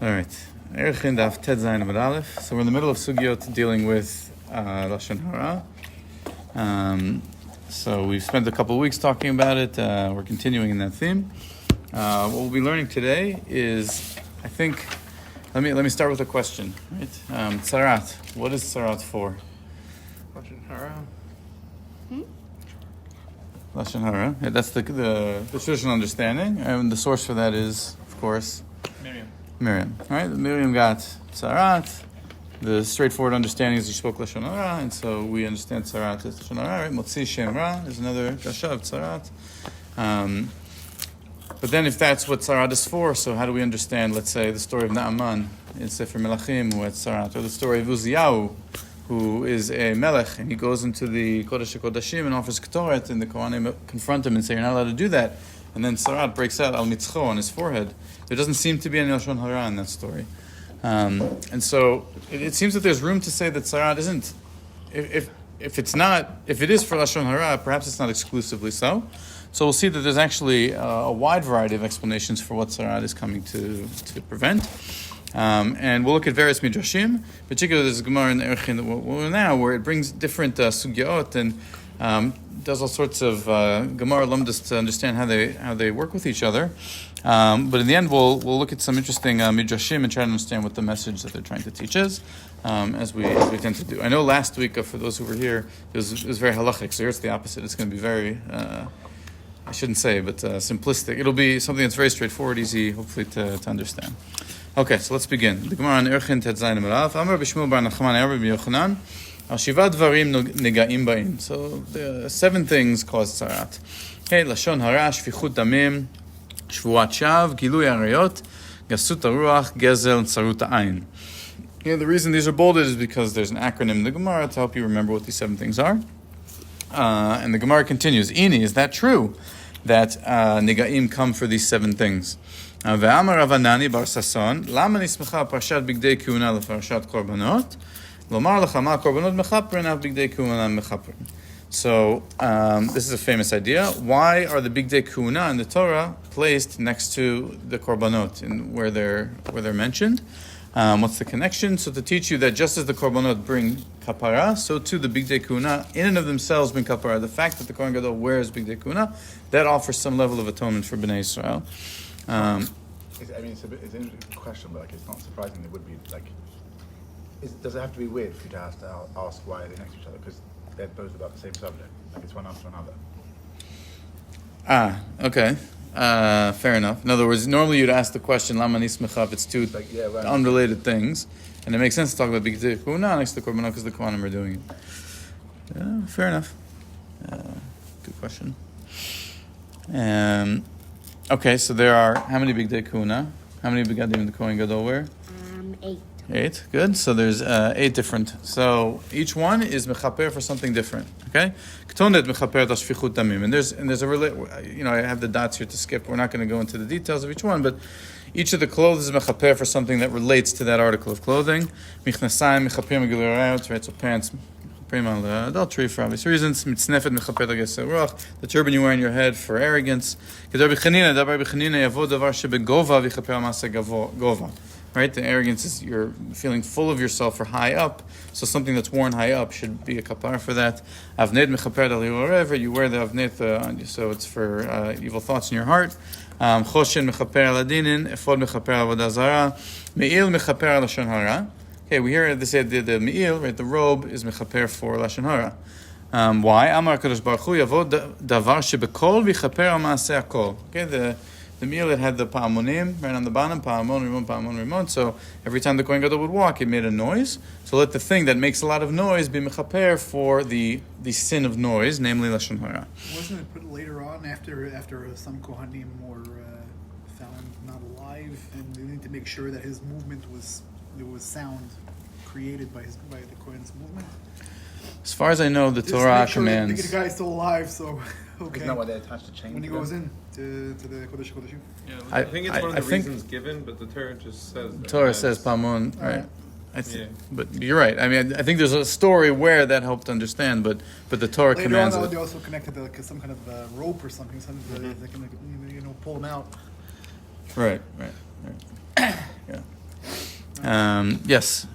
All right. Arachin daf Tet Zayin Amud Aleph. So we're in the middle of sugyot dealing with Lashon Hara. So we've spent a couple of weeks talking about it. We're continuing in that theme. What we'll be learning today is, I think, let me start with a question. Right? Tzaarat. What is Tzaarat for? Lashon Hara. Lashon Hara. Yeah, that's the traditional understanding, and the source for that is, of course, Miriam. All right, Miriam got Tzaarat. The straightforward understanding is she spoke Lashon Hara, and so we understand Tzaarat as Lashon Hara. Right? Motzi Shem Ra is another drasha of Tzaarat. But then if that's what Tzaarat is for, so how do we understand, let's say, the story of Naaman in Sefer Melachim, who had Tzaarat, or the story of Uziyahu, who is a melech, and he goes into the Kodesh HaKodashim and offers Ketoret, and the Kohanim confront him and say, you're not allowed to do that. And then Tzaarat breaks out al mitzcho on his forehead. There doesn't seem to be any Lashon Hara in that story. And so it seems that there's room to say that Tzaarat isn't, if it is for Lashon Hara, perhaps it's not exclusively so. So we'll see that there's actually a wide variety of explanations for what Tzaarat is coming to prevent. And we'll look at various midrashim. Particularly, there's a Gemara in Arachin that we're now, where it brings different sugyot and does all sorts of Gemara lumdas to understand how they work with each other. But in the end, we'll look at some interesting midrashim and try to understand what the message that they're trying to teach is, as we tend to do. I know last week, for those who were here, it was very halachic. So here it's the opposite. It's going to be very, I shouldn't say, but simplistic. It'll be something that's very straightforward, easy, hopefully to understand. Okay, so let's begin. The Gemara on Arachin Tet Zayin Amud Aleph. Amar b'Shmuel bar Nachman Amar b'Yochanan. Sheva dvarim nega'im bאים. So the 7 things cause Tzaarat. Okay, Lashon Hara, Shfichut Damim, Shvuat Shav, Gilui Arayot, Gasut Haruach, Gezel, Tzarut Ha'ayin. Okay, the reason these are bolded is because there's an acronym in the Gemara to help you remember what these 7 things are. And the Gemara continues, Ini, is that true that Nega'im come for these 7 things? Ve'amar Ravanani bar Sason, Lama nismecha parashat bigdei kehuna leparashat korbanot, lomar lecha ma korbanot mechaprin av bigdei kehuna mechaprin. So this is a famous idea. Why are the bigdei kehuna in the Torah placed next to the korbanot and where they're mentioned? What's the connection? So to teach you that just as the korbanot bring kapara, so too the bigdei kehuna in and of themselves bring kapara. The fact that the Kohen Gadol wears bigdei kehuna, that offers some level of atonement for Bnei Israel. It's an interesting question, but it's not surprising there would be does it have to be weird for you to have to ask why are they next to each other? Because they're both about the same subject. It's one after another. Okay. Fair enough. In other words, normally you'd ask the question, Lama nismecha, if it's 2 unrelated things. And it makes sense to talk about bigdei kehuna next to the korbanot because the Kohanim are doing it. Yeah, fair enough. Good question. Okay, so there are, how many bigdei kehuna? How many begadim the Kohen Gadol wear? 8. 8, good. So there's 8 different. So each one is mechaper for something different. Okay, ketonet mechaper tashfichut damim, and there's I have the dots here to skip. We're not going to go into the details of each one, but each of the clothes is mechaper for something that relates to that article of clothing. Michnasayim mechaper megilui arayot, right? So pants. Adultery for obvious reasons. The turban you wear on your head for arrogance. Right? The arrogance is you're feeling full of yourself or high up. So something that's worn high up should be a kapar for that. You wear the avnet on you, so it's for evil thoughts in your heart. Choshen mechaper aladinin, efod mechaper avodah zara, me'il mechaper lashon hara. Okay, we hear they say the me'il, right? The robe is mechaper for lashon hara. Why? Amar Kadosh Baruch Hu yavod davar shebekol v'chaper al maaseh hakol. Okay, the me'il it had the pa'amonim right on the bottom, pa'amon rimon. So every time the Kohen Gadol would walk, it made a noise. So let the thing that makes a lot of noise be mechaper for the sin of noise, namely lashon hara. Wasn't it put later on after some Kohanim were found not alive, and they need to make sure that his movement there was sound created by the Kohen's movement? As far as I know, the Torah commands. The guy's still alive, so okay. Isn't that why they attached the chain when he goes in to the Kodesh HaKodashim? Yeah, I think it's one of the reasons given, but the Torah just says. The Torah says pamon, right? But you're right. I mean, I think there's a story where that helped understand, but the Torah later commands on, it. They also connected some kind of rope or something, they can pull him out. Right. Yeah. Yes.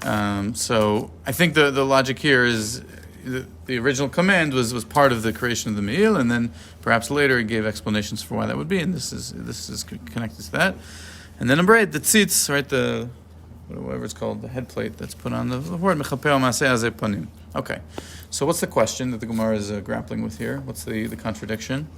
So I think the logic here is the original command was part of the creation of the me'il, and then perhaps later it gave explanations for why that would be, and this is connected to that. And then number 8, the tzitz, right? The whatever it's called, the head plate that's put on the word mechaper ma'aseh hazeh panim. Okay. So what's the question that the Gemara is grappling with here? What's the contradiction?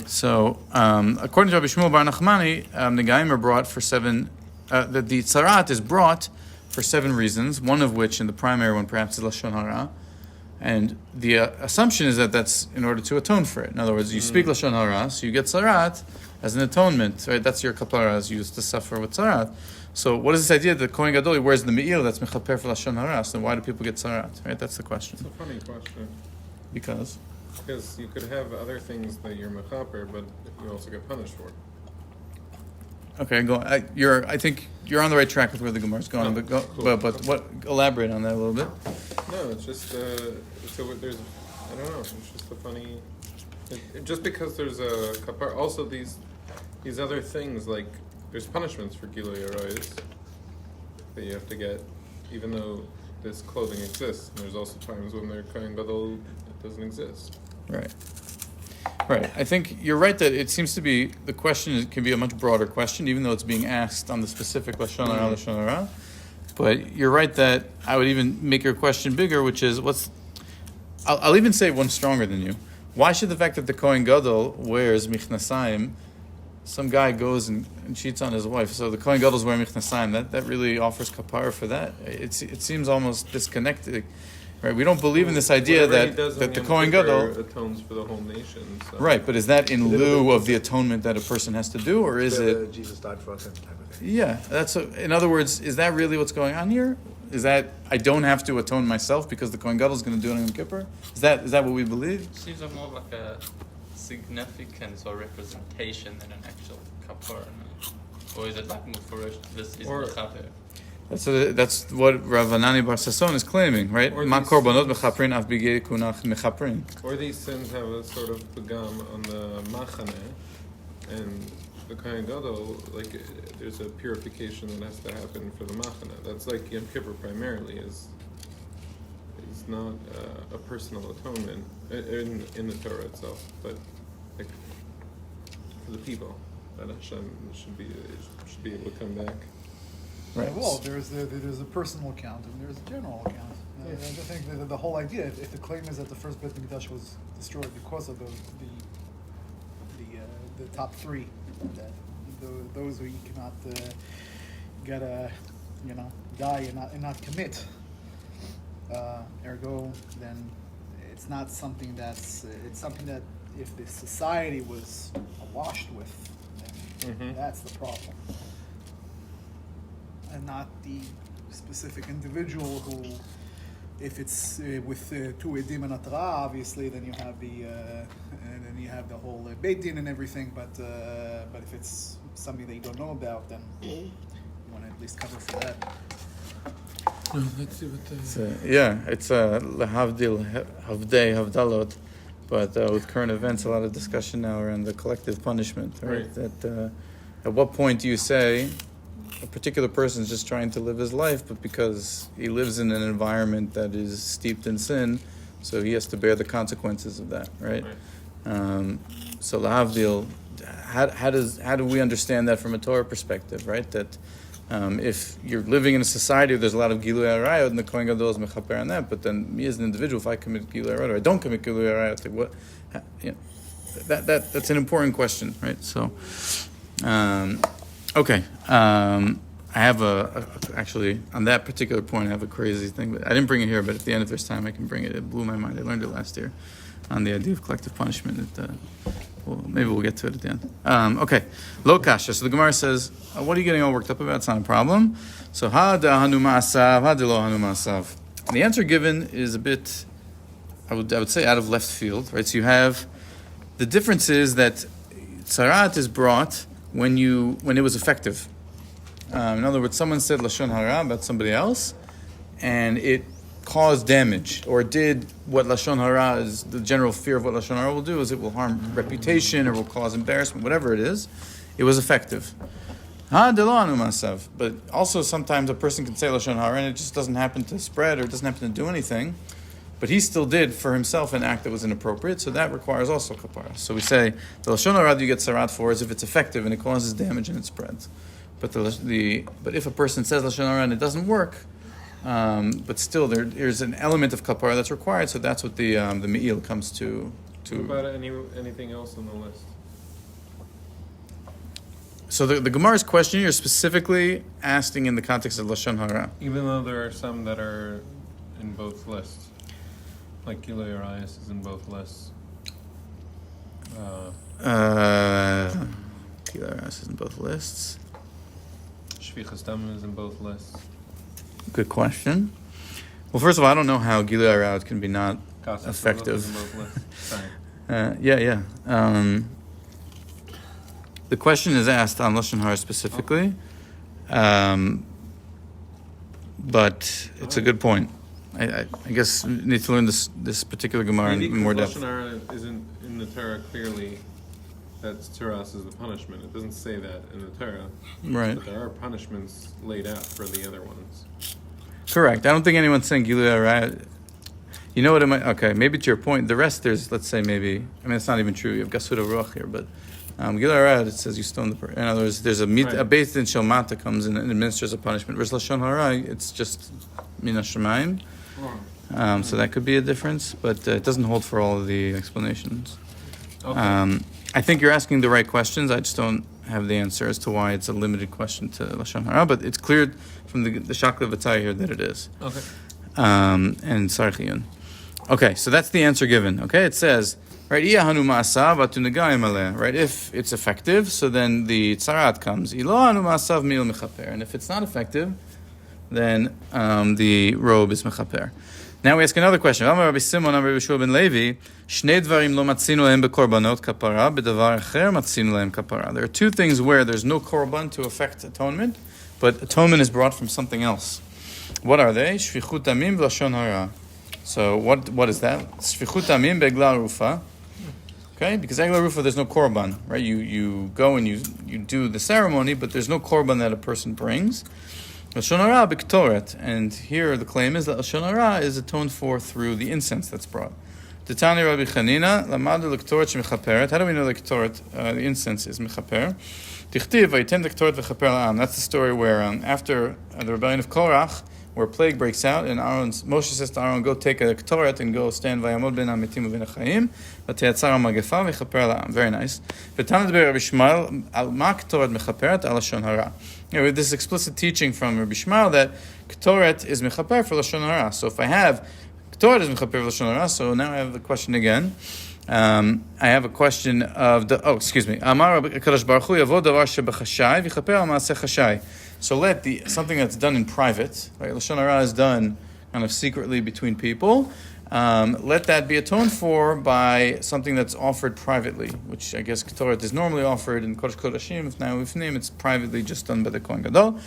So according to Rabbi Shmuel Bar Nachmani, Naga'im are brought for 7. The Tzaarat is brought for 7 reasons. One of which, and the primary one, perhaps, is lashon hara. And the assumption is that that's in order to atone for it. In other words, you speak lashon hara, so you get Tzaarat as an atonement, right? That's your kapara as used to suffer with Tzaarat. So what is this idea that Kohen Gadol wears the me'il that's mechaper for lashon hara? So why do people get Tzaarat? Right? That's the question. It's a funny question. Because you could have other things that you're mechaper, but you also get punished for. Okay, go. I think you're on the right track with where the Gemara is going. Oh, but go, cool. but what? Elaborate on that a little bit. No, it's just so there's I don't know. It's just a funny. Just because there's a kapar, also these other things like there's punishments for gilui arayos that you have to get, even though this clothing exists. And there's also times when they're kohen gadol it doesn't exist. Right. Right. I think you're right that it seems to be the question can be a much broader question, even though it's being asked on the specific lashon hara, lashon hara. But you're right that I would even make your question bigger, which is I'll even say one stronger than you. Why should the fact that the Kohen Gadol wears michnasayim, some guy goes and cheats on his wife, so the Kohen Gadol's wearing michnasayim, that really offers kapara for that? It seems almost disconnected. Right, we don't believe in this idea that the Kohen Gadol atones for the whole nation. So. Right, but is that in lieu of the atonement that a person has to do, or is it Jesus died for us type of thing? Yeah, in other words, is that really what's going on here? Is that I don't have to atone myself because the Kohen Gadol is going to do it on Yom Kippur? Is that what we believe? It seems more like a significance or representation than an actual kapara. Or is it like mufresh? This is mechaper. That's what Rav Anani Bar Sasson is claiming, right? Ma korbanot mechaprin af bigei kunach mechaprin. Or these sins have a sort of pagam on the machane, and the Kohen Gadol, like there's a purification that has to happen for the machane. That's like Yom Kippur primarily is not a personal atonement in the Torah itself, but like for the people that Hashem should be able to come back. Right. Well, there's a personal account and there's a general account. I think that the whole idea, if the claim is that the first Beit Mikdash was destroyed because of the top 3, that those who you cannot gotta die and not commit, ergo, then it's not something it's something that if the society was awashed with, then that's the problem. And not the specific individual who, if it's with 2 edim and atara, obviously, then you have the whole Beit Din and everything. But if it's something that you don't know about, then you want to at least cover for that. Let's see what It's lehavdil, havdei, havdalot, but with current events, a lot of discussion now around the collective punishment. Right? That at what point do you say a particular person is just trying to live his life, but because he lives in an environment that is steeped in sin, so he has to bear the consequences of that, right? So lahavdil, how do we understand that from a Torah perspective, right? That if you're living in a society where there's a lot of gilui arayot, and the Kohen Gadol is mechaper on that, but then me as an individual, if I commit gilui arayot or I don't commit gilui arayot, like what? That's an important question, right? So. Okay. I have actually, on that particular point, I have a crazy thing, but I didn't bring it here, but at the end, if there's time, I can bring it. It blew my mind. I learned it last year on the idea of collective punishment. Maybe we'll get to it at the end. Okay. Lo kasha. So the Gemara says, what are you getting all worked up about? It's not a problem. So, ha da hanu ma'asav, ha de lo hanu ma'asav. The answer given is a bit, I would say, out of left field, right? So you have, the difference is that Tzaarat is brought when it was effective. In other words, someone said lashon hara about somebody else, and it caused damage, or did what lashon hara is, the general fear of what lashon hara will do is it will harm reputation, or will cause embarrassment, whatever it is. It was effective. But also sometimes a person can say Lashon Hara and it just doesn't happen to spread or it doesn't happen to do anything. But he still did for himself an act that was inappropriate, so that requires also kapara. So we say the Lashon Hara you get Tzaarat for is if it's effective and it causes damage and it spreads. But but if a person says Lashon Hara and it doesn't work, but still there's an element of kapara that's required, so that's what the me'il comes to. What about anything else on the list? So the Gemara's question you're specifically asking in the context of Lashon Hara. Even though there are some that are in both lists. Like Gilui Arayis is in both lists. Gilui Arayis is in both lists. Shvichas Damim is in both lists. Good question. Well, first of all, I don't know how Gilui Arayis can be not Kasas effective. is in both lists. Sorry. Yeah. The question is asked on Lashon Hara specifically, but it's a good point. I guess we need to learn this particular Gemara in more depth. Lashon Hara isn't in the Torah clearly that Tzuras is the punishment. It doesn't say that in the Torah. Right. But there are punishments laid out for the other ones. Correct. I don't think anyone's saying Gilui Arayis. You know what it might... Okay, maybe to your point, the rest there's, let's say maybe... I mean, it's not even true. You have Gasura Ruach here, but... Gilui Arayis, it says you stone the person. In other words, there's a Beit Din Shel Mata comes in and administers a punishment. Whereas Lashon Hara, it's just Min HaShamayim. So that could be a difference, but it doesn't hold for all of the explanations. Okay. I think you're asking the right questions. I just don't have the answer as to why it's a limited question to Lashon Hara, but it's clear from the Shakla V'Tai here that it is. Okay. And Sarchiyun. Okay, so that's the answer given. Okay, it says, right, right, if it's effective, so then the Tzaarat comes. And if it's not effective, then the robe is mechaper. Now we ask another question. There are two things where there's no korban to affect atonement, but atonement is brought from something else. What are they? Shvichut damim v'lashon hara. So what is that? Shvichut damim be'egla rufa. Okay, because egla rufa there's no korban, right? You go and you do the ceremony, but there's no korban that a person brings. Lashon hara b'ktoret, and here the claim is that lashon hara is atoned for through the incense that's brought. Titani Rabbi Chanina lamadu l'ktoret shemechaperet. How do we know the ktoret, the incense is mechaper? Tichtiv vayitem ktoret v'chaper la'am. That's the story where after the rebellion of Korach, where a plague breaks out, and Moshe says to Aaron, go take a ktoret and go stand vayamod ben hamitim u'ben hachayim, v'teyatzar ha'magefa v'chaper la'am. Very nice. V'tanat Rabbi Shmuel al ma ktoret mechaperet al lashon hara. With this explicit teaching from Rabbi Shmuel that ktoret is mechaper for lashon hara. So if I have ktoret is mechaper for lashon hara, so now I have the question again. I have a question of excuse me. Amar Kadosh Baruch Hu yavo davar shebachashai v'chaper al maaseh chashai. So let something that's done in private, right? Lashon hara is done kind of secretly between people. Let that be atoned for by something that's offered privately, which I guess Ketoret is normally offered in Kodesh Kodashim. If now we've named, it's privately just done by the Kohen Gadol.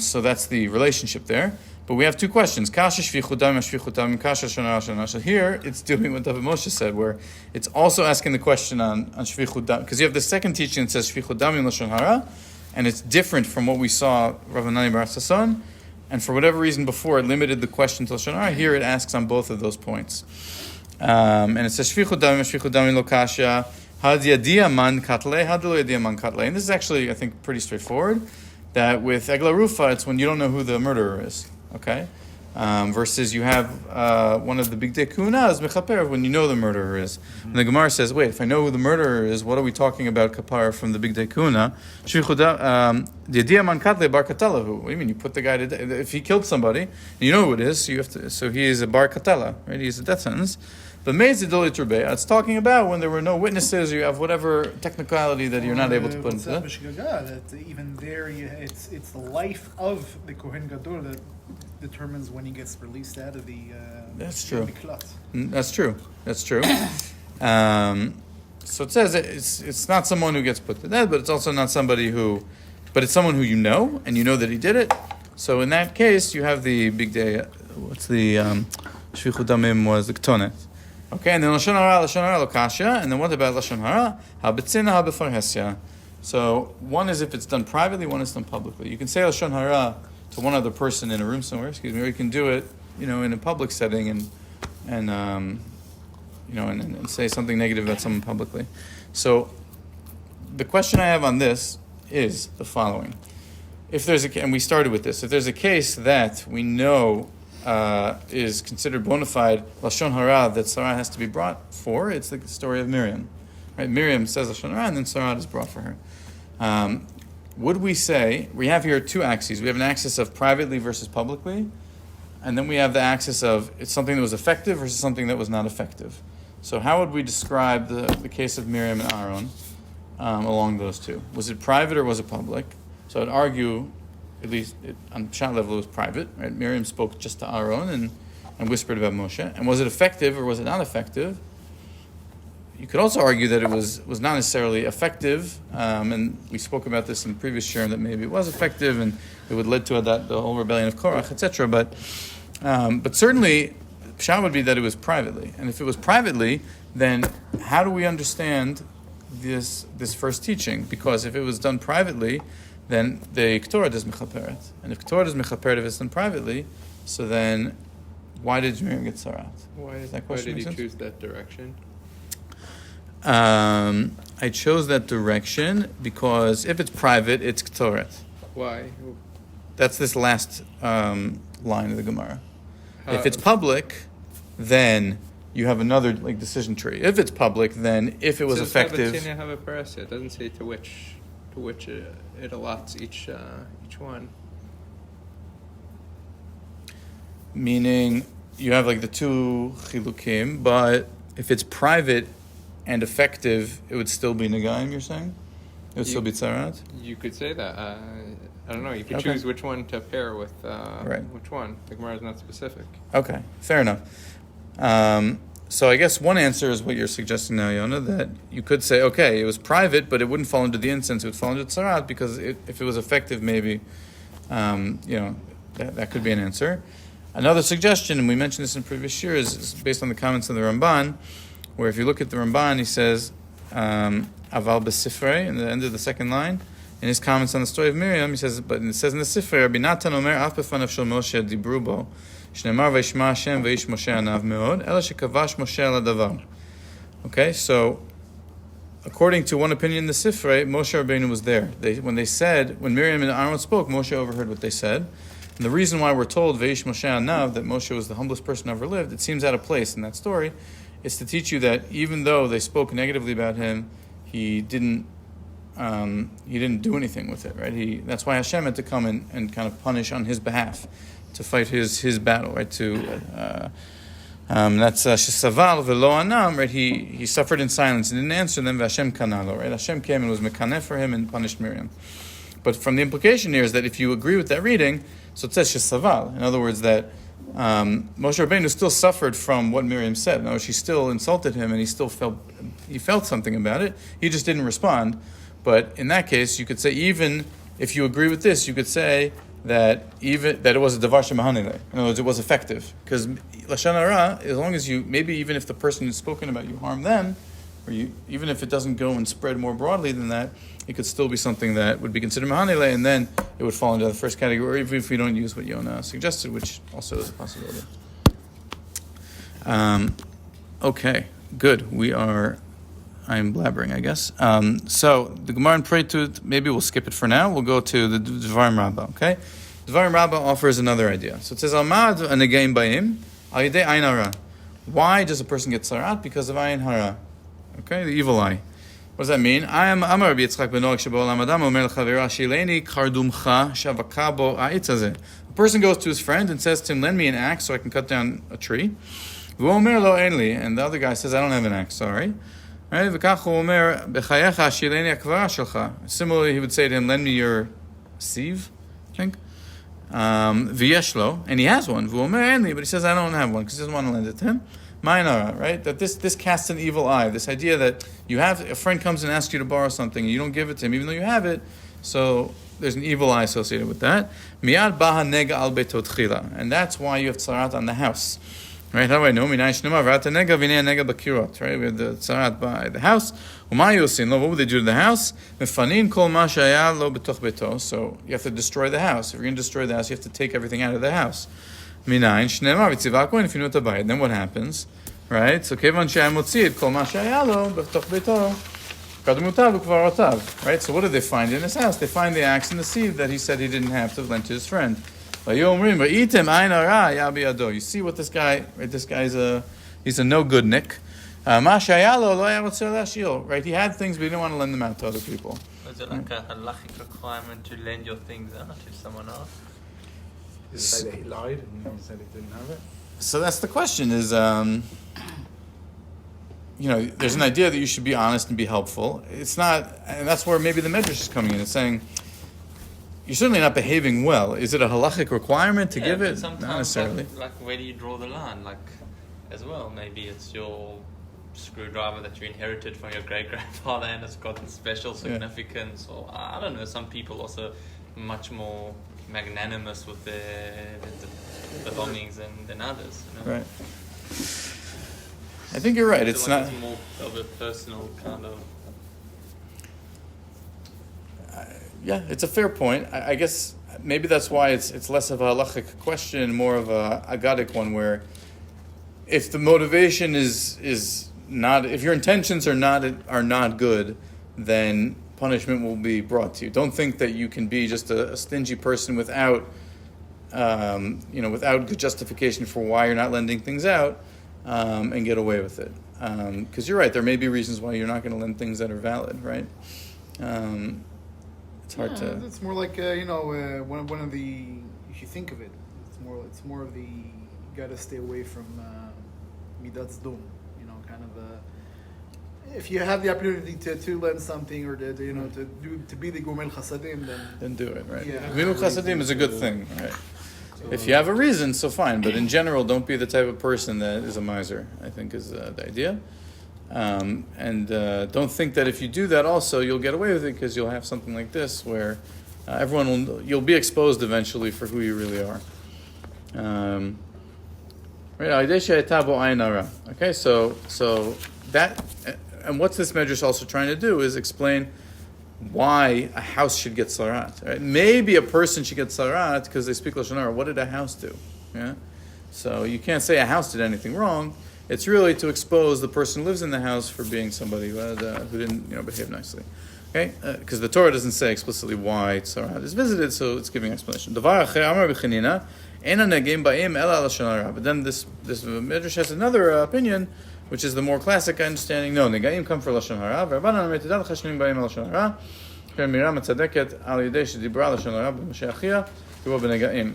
So that's the relationship there. But we have two questions. Kasha shvichutam shvichutam kasha shana. So here it's doing what David Moshe said, where it's also asking the question on shvichutam, because you have the second teaching that says shvichutam in lashon hara, and it's different from what we saw Rav Hanani bar Sasson. And for whatever reason before, it limited the question to Lashon Hara. Here it asks on both of those points. And it says, Shvichut damim lo kasha, had yadia man katle, had lo yadia man katle. And this is actually, I think, pretty straightforward. That with Egla Rufa, it's when you don't know who the murderer is. Okay? Versus you have one of the big dekuna is mechaper when you know the murderer is. And the Gemara says, wait, if I know who the murderer is, what are we talking about kapar from the big dekuna? Yediaman katle bar katalahu. What do you mean? You put the guy to if he killed somebody, and you know who it is, so you have to. So he is a bar katala, right? He is a death sentence. But meizidoli turbe, it's talking about when there were no witnesses, or you have whatever technicality that you're not able to put into that. That even there, it's the life of the Kohen Gadol that determines when he gets released out of the. That's true. Miklat. That's true. So it says it's not someone who gets put to death, but it's also not somebody but it's someone who you know, and you know that he did it. So in that case, you have the big day. What's the shvichut damim was the ketonet. Okay, and then lashon hara lo kasha, and then what about lashon hara? Ha betzina ha befarhesya. So one is if it's done privately, one is done publicly. You can say lashon hara to one other person in a room somewhere, or you can do it, in a public setting and say something negative about someone publicly. So the question I have on this is the following: and we started with this, if there's a case that we know is considered bona fide lashon hara that Tzaarat has to be brought for, it's the story of Miriam. Right? Miriam says lashon hara, and then Tzaarat is brought for her. Would we say we have here two axes? We have an axis of privately versus publicly, and then we have the axis of it's something that was effective versus something that was not effective. So how would we describe the case of Miriam and Aaron along those two? Was it private or was it public? So I'd argue, at least on Pshat level, it was private. Right? Miriam spoke just to Aaron and whispered about Moshe. And was it effective or was it not effective? You could also argue that it was not necessarily effective, and we spoke about this in the previous year, that maybe it was effective and it would lead to the whole rebellion of Korach, etc. But certainly, Pshat would be that it was privately. And if it was privately, then how do we understand this first teaching? Because if it was done privately, then the K'torah does mechaperet. And if K'torah does mechaperet if it's done privately, so then why did Miriam get Tzaarat? Why did he choose that direction? I chose that direction because if it's private, it's K'toret. Why? That's this last line of the Gemara. If it's public, then you have another decision tree. If it's public, then if it was effective, it doesn't say to which it allots each one. Meaning you have the two chilukim, but if it's private and effective, it would still be naga'im, you're saying? It would still be Tzaarat? You could say that. I don't know. You could choose which one to pair with which one. The Gemara is not specific. Okay, fair enough. So I guess one answer is what you're suggesting now, Yonah, that you could say, okay, it was private, but it wouldn't fall into the incense, it would fall into Tzaarat, because if it was effective, maybe, that could be an answer. Another suggestion, and we mentioned this in previous years, is based on the comments of the Ramban, where if you look at the Ramban, he says, Aval B'Sifrei, in the end of the second line, in his comments on the story of Miriam, he says, but it says in the Sifrei, Rabbi Natan Omer, Af B'fanav Shel Moshe Dibru Bo, Shneimar V'Yishma Hashem V'Yish Moshe Anav Meod, Ela Shekavash Moshe Al Hadavar. Okay, so according to one opinion in the Sifrei, Moshe Rabbeinu was there. When Miriam and Aaron spoke, Moshe overheard what they said. And the reason why we're told V'Yish Moshe Anav, that Moshe was the humblest person ever lived, it seems out of place in that story. It's to teach you that even though they spoke negatively about him, he didn't do anything with it, right? That's why Hashem had to come and kind of punish on his behalf, to fight his battle, right? That's shesaval v'lo anam, right? He suffered in silence and didn't answer them. Hashem kanalo, right? Hashem came and was mekaneh for him and punished Miriam. But from the implication here is that if you agree with that reading, so it says shesaval. In other words, that Moshe Rabbeinu still suffered from what Miriam said. No, she still insulted him, and he felt something about it. He just didn't respond. But in that case, you could say, even if you agree with this, you could say that it was a davar shemahanile. In other words, it was effective, because lashon hara, as long as maybe even if the person who's spoken about you harm them, or even if it doesn't go and spread more broadly than that, it could still be something that would be considered mahanile, and then it would fall into the first category, even if we don't use what Yonah suggested, which also is a possibility. Okay, good. I'm blabbering, I guess. So the Gemara in Preitut, maybe we'll skip it for now. We'll go to the Dvarim Rabbah, okay? Dvarim Rabbah offers another idea. So it says, Almad nega'im ba'im, al yedei ayin hara. Why does a person get Tzaarat? Because of ayin hara. Okay, the evil eye. What does that mean? I am Amar Rabbi Yitzchak ben Noach sheba'olam adam omer l'chavera shileni kardumcha shavaka bo ha'itz hazeh. A person goes to his friend and says to him, lend me an axe so I can cut down a tree. V'omer lo ein li. And the other guy says, I don't have an axe, sorry. Right? Similarly, he would say to him, lend me your sieve, I think. V'yeshlo, and he has one. But he says, I don't have one, because he doesn't want to lend it to him. Ma'inara, right? That this casts an evil eye. This idea that a friend comes and asks you to borrow something, and you don't give it to him, even though you have it. So there's an evil eye associated with that. Miyad baha nega al betot chila, and that's why you have Tzaarat on the house. Right? How do I know? Right? We have the Tzaarat by the house. What would they do to the house? So you have to destroy the house. If you're going to destroy the house, you have to take everything out of the house. Then what happens? Right? So right? So what did they find in his house? They find the axe and the sieve that he said he didn't have to lend to his friend. You see what this guy, right? This guy's he's a no good nick. Right? He had things, but he didn't want to lend them out to other people. Is it like a halachic requirement to lend your things out to someone else? Does it say that he lied and he said he didn't have it? So that's the question is, there's an idea that you should be honest and be helpful. It's not, and that's where maybe the Medrash is coming in. It's saying, you're certainly not behaving well. Is it a halachic requirement to give it? Not necessarily. Like, where do you draw the line? Like, as well, maybe it's your screwdriver that you inherited from your great-grandfather and it's got special significance. Or, I don't know, some people also much more magnanimous with their belongings than others. Right. I think you're right. It's not... It's more of a personal kind of... Yeah, it's a fair point. I guess maybe that's why it's less of a halachic question, more of a agadic one, where if the motivation is not, if your intentions are not good, then punishment will be brought to you. Don't think that you can be just a stingy person without good justification for why you're not lending things out and get away with it. Because you're right, there may be reasons why you're not going to lend things that are valid, right? It's hard to. It's more like one of the. If you think of it, it's more of the. You got to stay away from midat dum. Kind of. If you have the opportunity to lend something or to be the gomel chasadim, then do it, right? Yeah. Gomel chasadim is a good thing, right? If you have a reason, so fine. But in general, don't be the type of person that is a miser, I think is the idea. And don't think that if you do that also, you'll get away with it because you'll have something like this where you'll be exposed eventually for who you really are. Right? Okay, so that, and what this medrash also trying to do is explain why a house should get tzaarat. Right? Maybe a person should get tzaarat because they speak lashon hara. What did a house do? Yeah. So you can't say a house did anything wrong. It's really to expose the person who lives in the house for being somebody who didn't behave nicely. Okay, because the Torah doesn't say explicitly why Tzaarat is visited, so it's giving explanation. But then this Midrash has another opinion, which is the more classic understanding. No, Naga'im come for Lashon Hara.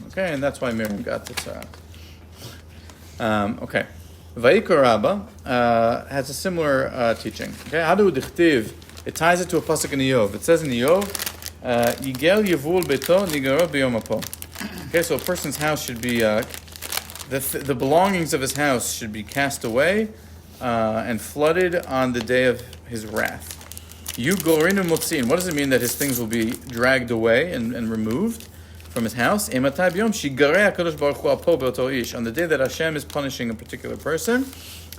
Okay, and that's why Miriam got the Tzaarat. Okay. Vayikra Rabba has a similar teaching. Okay, how do we dichtiv? It ties it to a pasuk in Iyov. It says in Iyov, "Yigel yevul beto nigaro b'yom hapo." Okay, so a person's house should be the belongings of his house should be cast away and flooded on the day of his wrath. You gorinu motzin. What does it mean that his things will be dragged away and removed from his house? On the day that Hashem is punishing a particular person,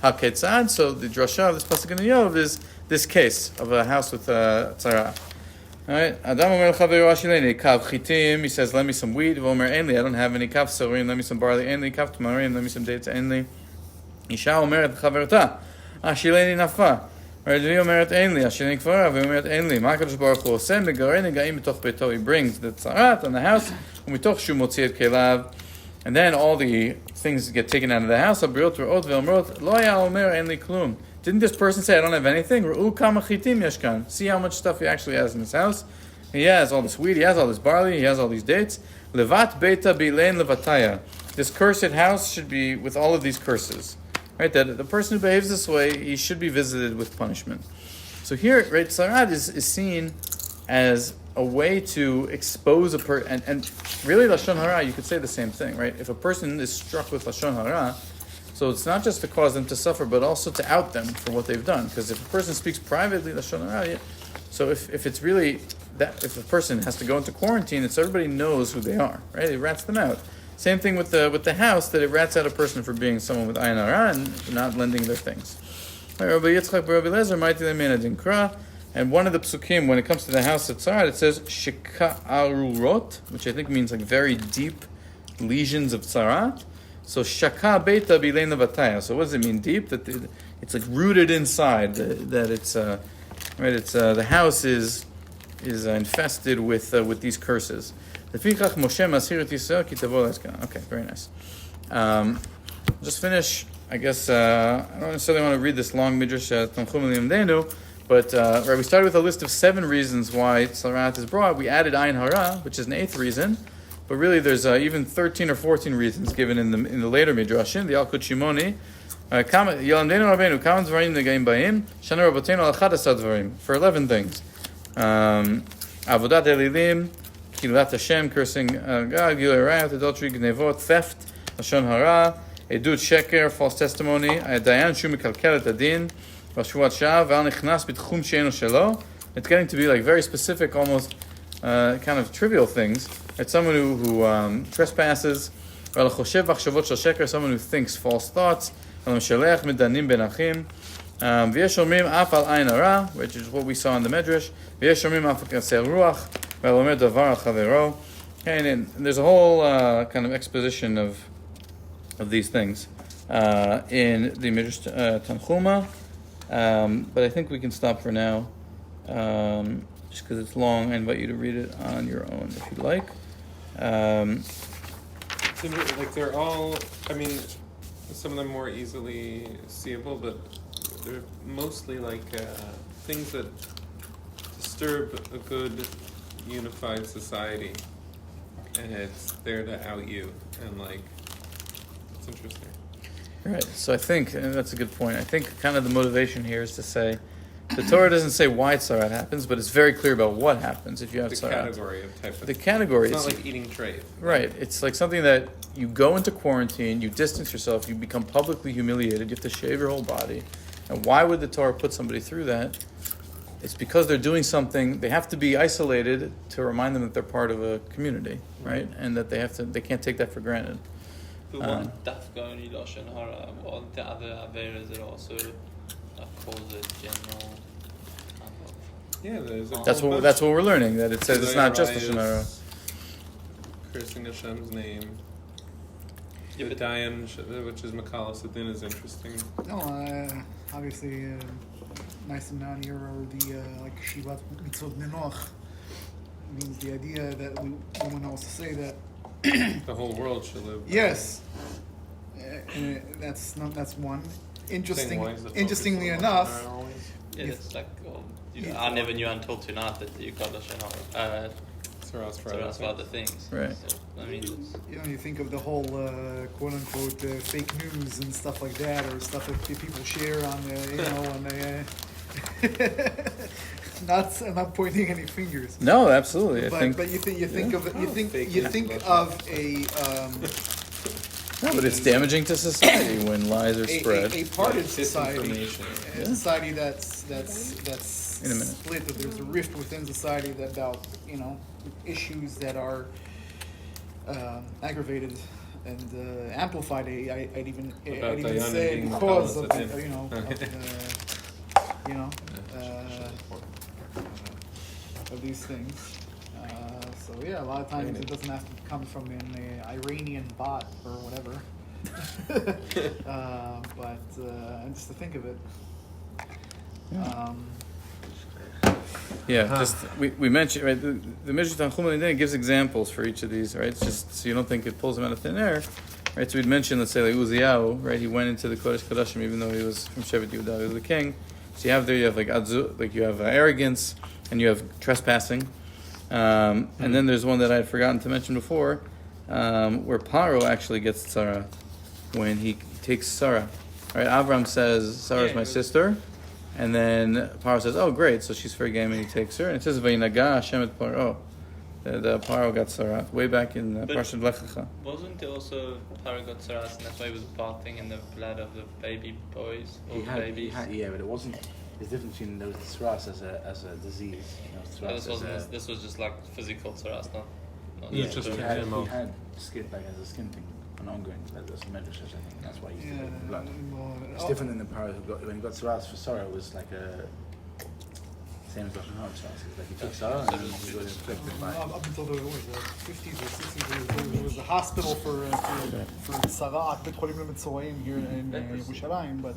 HaKetzad. So the drasha of this pasuk in Iyov is this case of a house with tzara. All right. Adam omer l'chaveru ashileni kav chitim. He says, "Lend me some wheat." Omer enli. I don't have any. Kav sorim. Lend me some barley. Enli. Kav tamarim. Lend me some dates. Enli. Isha omeret l'chaverta ashileni nafa. He brings the Tzaarat on the house, and then all the things get taken out of the house. Didn't this person say, I don't have anything? See how much stuff he actually has in his house. He has all this wheat, he has all this barley, he has all these dates. This cursed house should be with all of these curses. Right, that the person who behaves this way, he should be visited with punishment. So here, right, Tzaarat is seen as a way to expose a person, and really Lashon Hara, you could say the same thing, right? If a person is struck with Lashon Hara, so it's not just to cause them to suffer, but also to out them for what they've done. Because if a person speaks privately Lashon Hara, so if it's really that, if a person has to go into quarantine, it's everybody knows who they are, right? It rats them out. Same thing with the house, that it rats out a person for being someone with ayin hara and not lending their things. Rabbi Yitzchak Rabbi Lezer Maiti Lemina Dinkra, and one of the psukim when it comes to the house of Tzaarat, it says shika'arurot, which I think means like very deep lesions of Tzaarat. So shaka beita bilena bataya. So what does it mean? Deep? That it's like rooted inside. That it's right. It's the house is infested with these curses. Okay, very nice. Just finish. I guess I don't necessarily want to read this long midrash Tanchum Limdenu, but right, we started with a list of 7 reasons why Tzaarat is brought. We added ayin hara, which is an 8th reason, but really there's even 13 or 14 reasons given in the later midrashim. The Alkut Shimoni, Yalamdenu Rabbeinu, Kam Dvarim, Nega'im, Bאים, Shana Rabbeinu al 11 Dvarim, for 11 things. Avodat Elilim, Kilat Hashem, cursing God, Gilui Arayot, adultery, Gnevot, theft, Lashon Hara, Edut Sheker, false testimony, Dayan Shu Mekalkel et Adin, Vashuvat Shah, Val Nichnas B'tchum She'enu Shelo. It's getting to be like very specific, almost kind of trivial things. It's someone who trespasses, Val Choshev Vachshavot Shel Sheker, someone who thinks false thoughts, Val Meshalech Medanim Ben Achim, V'yesh Omrim Af Al Ayin Hara, which is what we saw in the Medrash, V'yesh Omrim Af Al Kasei Ruach, Val Omer Davar Al Chavero. And there's a whole kind of exposition of these things in the Midrash Tanchuma, but I think we can stop for now, just because it's long. I invite you to read it on your own if you'd like. Like they're all, I mean, some of them more easily seeable, but they're mostly like things that disturb a good unified society, and it's there to out you, and like, it's interesting. Right. So I think, and that's a good point, I think kind of the motivation here is to say, the Torah doesn't say why Tzaarat happens, but it's very clear about what happens if you have The Tzaarat. category of type of. The category It's is not like eating trait. right. It's like something that you go into quarantine, you distance yourself, you become publicly humiliated, you have to shave your whole body. And why would the Torah put somebody through that? It's because they're doing something. They have to be isolated to remind them that they're part of a community, right? And that they can't take that for granted. The one dafka only lashon hara, all the other averas that also cause it general. Yeah, there's a That's whole what bunch. we're learning, that it says it's not just Lashon Hara. Cursing Hashem's name. Yeah, The but Dayan, which is Makalas Adin, is interesting. No, obviously, nice and down here are the like Shivat Mitzvot Nenoch. Means the idea that we want to also say that The whole world should live. yes, that's one. Interestingly enough, yeah, it's like I never knew until tonight that you got Lashon Hara. Tzaarat So that's for other things. Right. So, I mean, it's, you think of the whole quote unquote fake news and stuff like that, or stuff that people share on on the. I'm not pointing any fingers. No, absolutely. But you think of a No, but it's damaging to society when lies are spread. a part of society, Disinformation. a society that's In a minute. split. That there's a rift within society that about issues that are aggravated and amplified. I'd even Diana say being because of Makalas of these things. So yeah, a lot of times it doesn't have to come from an Iranian bot or whatever. But just to think of it. Just we mentioned, right, the Midrash Tanchuma gives examples for each of these, right? It's just so you don't think it pulls them out of thin air, right? So we'd mentioned, let's say, like Uziyahu, right? He went into the Kodesh Kodashim even though he was from Shevet Yehuda, he was the king. So you have like adzu, like you have arrogance and you have trespassing, and then there's one that I had forgotten to mention before, where Paro actually gets Tzaarat when he takes Sarah, right? Avram says Sarah's my sister. And then Paro says, "Oh, great! So she's fair game," and he takes her. And it says, "Vayinaga Hashem et Paro." The Paro got Tzaarat way back in Parshat Lech Lecha. wasn't there also Paro got Tzaarat, and that's why he was bathing in the blood of the baby boys or babies? Yeah, but it wasn't. There's a difference between those Tzaarat as a disease. This was just like physical Tzaarat, Yeah, just he to had, him he out. had skin, like as a skin thing, an ongoing, that's a medrash, I think, and that's why he used to take blood. It's different than the Paro who got, when he got Tzaarat for Sarah, it was like a, same as Lashon Hara Tzaarat, it was like he took Sarah and then he was inflicted by. Up until the 50s or 60s, there was a hospital for Tzaarat, Bet Cholim Lemetzoraim here in Yerushalayim, but